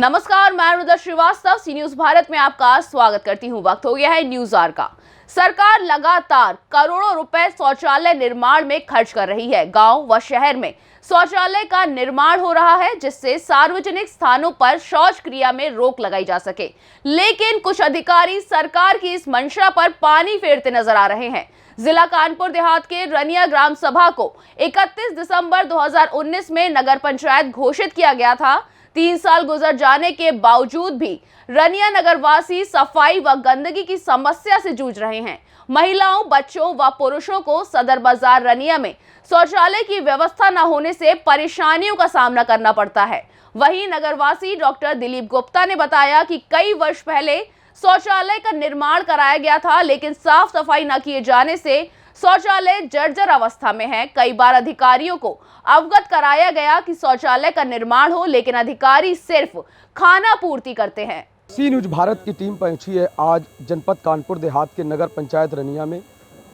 नमस्कार, मैं अनुराधा श्रीवास्तव सी न्यूज भारत में आपका स्वागत करती हूं। वक्त हो गया है न्यूज आवर का। सरकार लगातार करोड़ों रुपए शौचालय निर्माण में खर्च कर रही है। गांव व शहर में शौचालय का निर्माण हो रहा है, जिससे सार्वजनिक स्थानों पर शौच क्रिया में रोक लगाई जा सके। लेकिन कुछ अधिकारी सरकार की इस मंशा पर पानी फेरते नजर आ रहे हैं। जिला कानपुर देहात के रनिया ग्राम सभा को 31 दिसंबर 2019 में नगर पंचायत घोषित किया गया था। 3 साल गुजर जाने के बावजूद भी रनिया नगरवासी सफाई व गंदगी की समस्या से जूझ रहे हैं। महिलाओं, बच्चों व पुरुषों को सदर बाजार रनिया में शौचालय की व्यवस्था न होने से परेशानियों का सामना करना पड़ता है। वहीं नगरवासी डॉक्टर दिलीप गुप्ता ने बताया कि कई वर्ष पहले शौचालय का निर्माण कराया गया था, लेकिन साफ सफाई न किए जाने से शौचालय जर्जर अवस्था में है। कई बार अधिकारियों को अवगत कराया गया कि शौचालय का निर्माण हो, लेकिन अधिकारी सिर्फ खाना पूर्ति करते हैं। सी न्यूज भारत की टीम पहुंची है आज जनपद कानपुर देहात के नगर पंचायत रनिया में,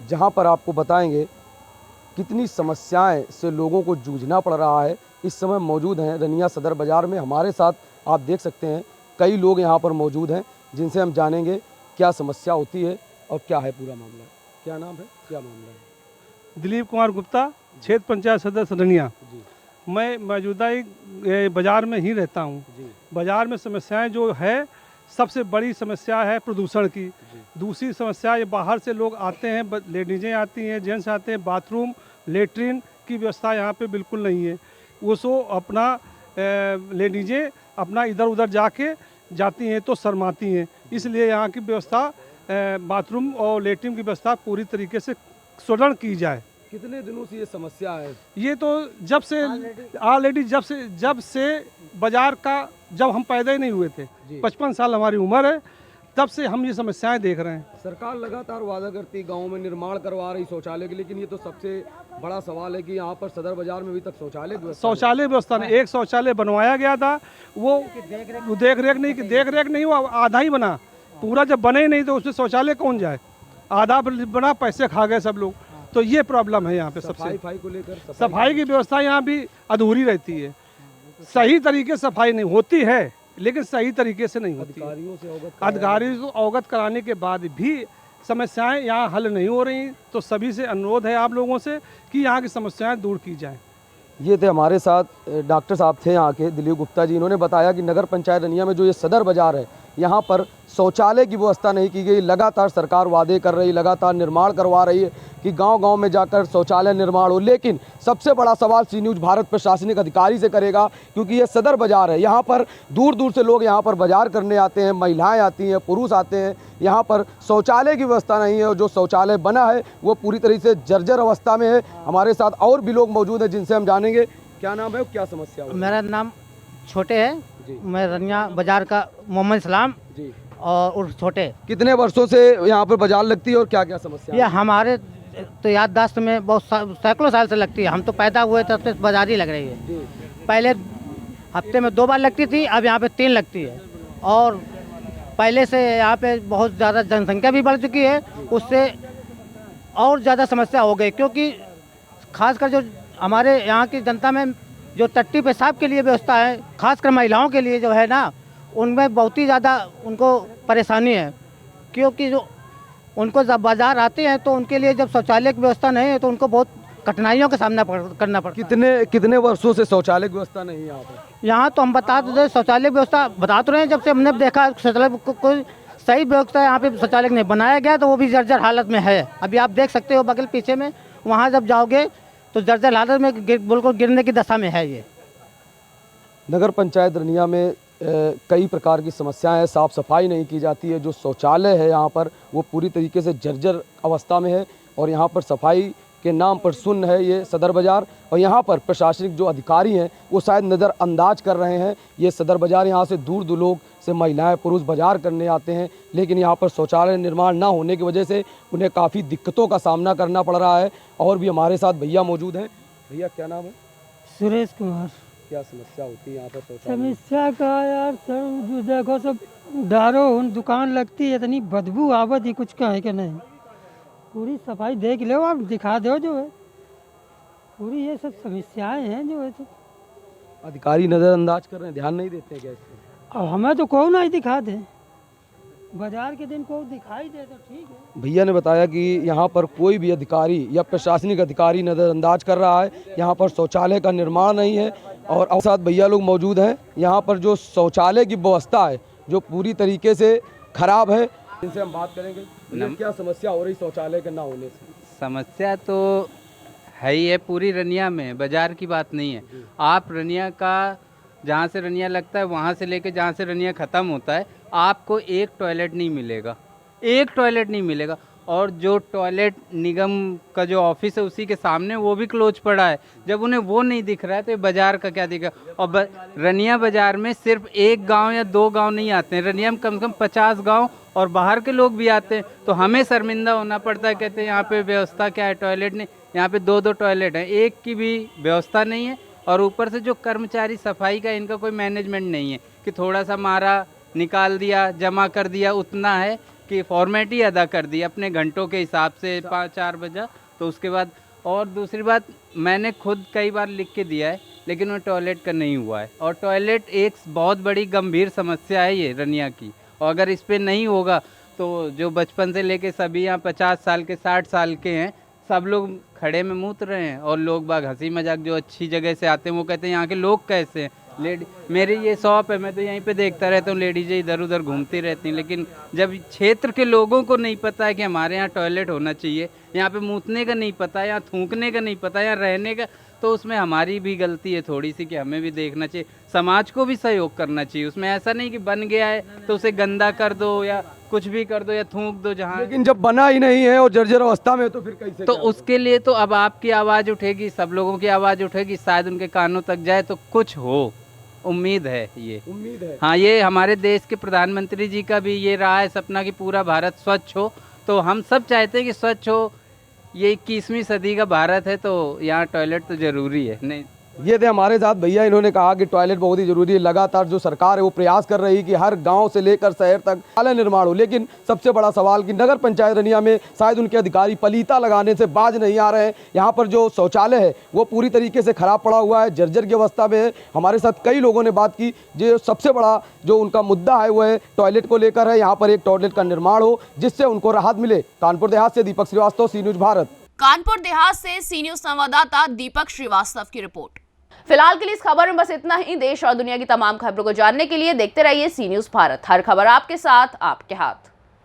जहां पर आपको बताएंगे कितनी समस्याएं से लोगों को जूझना पड़ रहा है। इस समय मौजूद हैं रनिया सदर बाजार में। हमारे साथ आप देख सकते हैं कई लोग यहां पर मौजूद हैं, जिनसे हम जानेंगे क्या समस्या होती है और क्या है पूरा मामला। क्या नाम है, क्या मामला है? दिलीप कुमार गुप्ता, क्षेत्र पंचायत सदस्य रनिया। मैं मौजूदा बाज़ार में ही रहता हूँ। बाज़ार में समस्याएं जो है, सबसे बड़ी समस्या है प्रदूषण की। दूसरी समस्या ये बाहर से लोग आते हैं, लेडीजें आती हैं, जेंट्स आते हैं, बाथरूम लेटरिन की व्यवस्था यहाँ पे बिल्कुल नहीं है। वो सो अपना लेडीजें अपना इधर उधर जाके जाती हैं तो शर्माती हैं, इसलिए यहाँ की व्यवस्था बाथरूम और लेटरिन की व्यवस्था पूरी तरीके से सुदृढ़ की जाए। कितने दिनों से ये समस्या है? ये तो जब से ऑलरेडी जब से बाजार का, जब हम पैदा ही नहीं हुए थे, 55 साल हमारी उम्र है, तब से हम ये समस्याएं देख रहे हैं। सरकार लगातार वादा करती गांव में निर्माण करवा रही शौचालय के, लेकिन ये तो सबसे बड़ा सवाल है कि यहाँ पर सदर बाजार में अभी तक शौचालय व्यवस्था नहीं। एक शौचालय बनवाया गया था, वो देख रेख नहीं हुआ, आधा ही बना, पूरा जब बने ही नहीं तो उसमें शौचालय कौन जाए। आधा बना, पैसे खा गए सब लोग। तो ये प्रॉब्लम है यहाँ पे। सबसे सफाई को लेकर सफाई की व्यवस्था यहाँ भी अधूरी रहती है। सही तरीके से सफाई नहीं होती है, लेकिन सही तरीके से नहीं होती। अधिकारियों को अवगत कराने के बाद भी समस्याएं यहाँ हल नहीं हो रही। तो सभी से अनुरोध है आप लोगों से कि यहाँ की समस्याएं दूर की जाएं। ये थे हमारे साथ डॉक्टर साहब थे यहाँ के, दिलीप गुप्ता जी। इन्होंने बताया कि नगर पंचायत रनिया में जो ये सदर बाजार है, यहाँ पर शौचालय की व्यवस्था नहीं की गई। लगातार सरकार वादे कर रही, लगातार निर्माण करवा रही है कि गांव-गांव में जाकर शौचालय निर्माण हो, लेकिन सबसे बड़ा सवाल सी न्यूज़ भारत प्रशासनिक अधिकारी से करेगा, क्योंकि ये सदर बाजार है। यहाँ पर दूर दूर से लोग यहाँ पर बाजार करने आते हैं, महिलाएं आती हैं, पुरुष आते हैं। यहाँ पर शौचालय की व्यवस्था नहीं है, और जो शौचालय बना है वो पूरी तरीके से जर्जर अवस्था में है। हमारे साथ और भी लोग मौजूद हैं, जिनसे हम जानेंगे क्या नाम है, क्या समस्या है। मेरा नाम छोटे है, मैं रनिया बाजार का मोहम्मद सलाम जी, और छोटे। कितने वर्षों से यहाँ पर बाजार लगती है और क्या क्या समस्या? ये हमारे तो याददाश्त में बहुत सैकड़ों साल से लगती है। हम तो पैदा हुए तब से बाजार ही लग रही है। पहले हफ्ते में 2 बार लगती थी, अब यहाँ पे 3 लगती है। और पहले से यहाँ पे बहुत ज़्यादा जनसंख्या भी बढ़ चुकी है, उससे और ज़्यादा समस्या हो गई। क्योंकि खासकर जो हमारे यहाँ की जनता में जो टट्टी पेशाब के लिए व्यवस्था है, खासकर महिलाओं के लिए जो है ना, उनमें बहुत ही ज़्यादा उनको परेशानी है। क्योंकि जो उनको जब बाजार आते हैं तो उनके लिए जब शौचालय की व्यवस्था नहीं है तो उनको बहुत कठिनाइयों का सामना करना पड़ता है। कितने वर्षों से शौचालय की व्यवस्था नहीं है यहाँ पर? यहाँ तो हम बता दो, शौचालय व्यवस्था बता तो रहे हैं, जब से हमने देखा शौचालय कोई सही व्यवस्था यहाँ पे शौचालय नहीं बनाया गया, तो वो भी जर्जर हालत में है। अभी आप देख सकते हो बगल पीछे में, वहाँ जब जाओगे तो जर्जर हालत में बिल्कुल गिरने की दशा में है। ये नगर पंचायत रनिया में कई प्रकार की समस्याएं हैं। साफ़ सफाई नहीं की जाती है। जो शौचालय है यहाँ पर वो पूरी तरीके से जर्जर अवस्था में है, और यहाँ पर सफाई के नाम पर शून्य है ये सदर बाज़ार। और यहाँ पर प्रशासनिक जो अधिकारी हैं वो शायद नज़रअंदाज कर रहे हैं ये सदर बाज़ार। यहाँ से दूर दूर लोग से महिलाएं, पुरुष बाजार करने आते हैं, लेकिन यहाँ पर शौचालय निर्माण ना होने की वजह से उन्हें काफ़ी दिक्कतों का सामना करना पड़ रहा है। और भी हमारे साथ भैया मौजूद हैं। भैया क्या नाम है? सुरेश कुमार। क्या समस्या होती है यहाँ पर शौचालय? समस्या का यार सर, जो देखो सब डारो दुकान लगती है, इतनी बदबू आवत ही कुछ कहे कि नहीं। पूरी सफाई देख लो, आप दिखा दो जो है, पूरी ये सब समस्याएं हैं जो है। तो अधिकारी नज़रअंदाज कर रहे हैं, ध्यान नहीं देते हैं क्या इसमें? अब हमें तो कोई नहीं दिखा दे, बाजार के दिन को दिखाई दे तो ठीक है। भैया ने बताया कि यहाँ पर कोई भी अधिकारी या प्रशासनिक अधिकारी नज़रअंदाज कर रहा है। यहाँ पर शौचालय का निर्माण नहीं है और अब साथ भैया लोग मौजूद हैं। यहाँ पर जो शौचालय की व्यवस्था है जो पूरी तरीके से खराब है, इनसे हम बात करेंगे। भैया, क्या समस्या हो रही शौचालय के ना होने से? समस्या तो है ही है पूरी रनिया में, बाजार की बात नहीं है। आप रनिया का जहाँ से रनिया लगता है वहाँ से लेके जहाँ से रनिया ख़त्म होता है, आपको एक टॉयलेट नहीं मिलेगा, एक टॉयलेट नहीं मिलेगा। और जो टॉयलेट निगम का जो ऑफिस है उसी के सामने वो भी क्लोज पड़ा है। जब उन्हें वो नहीं दिख रहा है तो ये बाज़ार का क्या दिखा। और रनिया बाज़ार में सिर्फ एक गांव या दो गांव नहीं आते हैं, रनिया में कम से कम 50 गांव और बाहर के लोग भी आते हैं। तो हमें शर्मिंदा होना पड़ता है, कहते हैं यहाँ पे व्यवस्था क्या है, टॉयलेट नहीं। यहाँ पे दो टॉयलेट हैं, एक की भी व्यवस्था नहीं है। और ऊपर से जो कर्मचारी सफाई का, इनका कोई मैनेजमेंट नहीं है कि थोड़ा सा मारा, निकाल दिया, जमा कर दिया, उतना है कि फॉर्मेलिटी अदा कर दी अपने घंटों के हिसाब से 5-4 बजा। तो उसके बाद और दूसरी बात, मैंने खुद कई बार लिख के दिया है लेकिन वो टॉयलेट का नहीं हुआ है। और टॉयलेट एक बहुत बड़ी गंभीर समस्या है ये रनिया की, और अगर इस पर नहीं होगा तो जो बचपन से लेके सभी यहाँ 50 साल के 60 साल के हैं, सब लोग खड़े में मूत रहे हैं। और लोग बाग हंसी मजाक जो अच्छी जगह से आते हैं वो कहते हैं यहाँ के लोग कैसे हैं। मेरी ये शॉप है, मैं तो यहीं पे देखता रहता हूँ, लेडीजें इधर उधर घूमती रहती हैं। लेकिन जब क्षेत्र के लोगों को नहीं पता है कि हमारे यहाँ टॉयलेट होना चाहिए, यहाँ पे मूतने का नहीं पता, यहाँ थूकने का नहीं पता, यहाँ रहने का, तो उसमें हमारी भी गलती है थोड़ी सी कि हमें भी देखना चाहिए, समाज को भी सहयोग करना चाहिए। उसमें ऐसा नहीं कि बन गया है तो उसे गंदा कर दो या कुछ भी कर दो या थूक दो जहाँ। लेकिन जब बना ही नहीं है और जर्जर अवस्था में तो फिर कैसे? तो उसके लिए तो अब आपकी आवाज़ उठेगी, सब लोगों की आवाज़ उठेगी, शायद उनके कानों तक जाए तो कुछ हो। उम्मीद है, ये उम्मीद है। हाँ, ये हमारे देश के प्रधानमंत्री जी का भी ये रहा है सपना कि पूरा भारत स्वच्छ हो। तो हम सब चाहते हैं कि स्वच्छ हो। ये 21वीं सदी का भारत है तो यहाँ टॉयलेट तो ज़रूरी है। नहीं, ये थे हमारे साथ भैया, इन्होंने कहा कि टॉयलेट बहुत ही जरूरी है। लगातार जो सरकार है वो प्रयास कर रही है कि हर गांव से लेकर शहर तक शौचालय निर्माण हो। लेकिन सबसे बड़ा सवाल कि नगर पंचायत रनिया में शायद उनके अधिकारी पलीता लगाने से बाज नहीं आ रहे हैं। यहाँ पर जो शौचालय है वो पूरी तरीके से खराब पड़ा हुआ है, जर्जर की अवस्था में है। हमारे साथ कई लोगों ने बात की, जो सबसे बड़ा जो उनका मुद्दा है वो है टॉयलेट को लेकर है। यहाँ पर एक टॉयलेट का निर्माण हो जिससे उनको राहत मिले। कानपुर देहात से दीपक श्रीवास्तव, सी न्यूज़ भारत। कानपुर देहात से सी न्यूज संवाददाता दीपक श्रीवास्तव की रिपोर्ट। फिलहाल के लिए इस खबर में बस इतना ही। देश और दुनिया की तमाम खबरों को जानने के लिए देखते रहिए सी न्यूज भारत। हर खबर आपके साथ, आपके हाथ।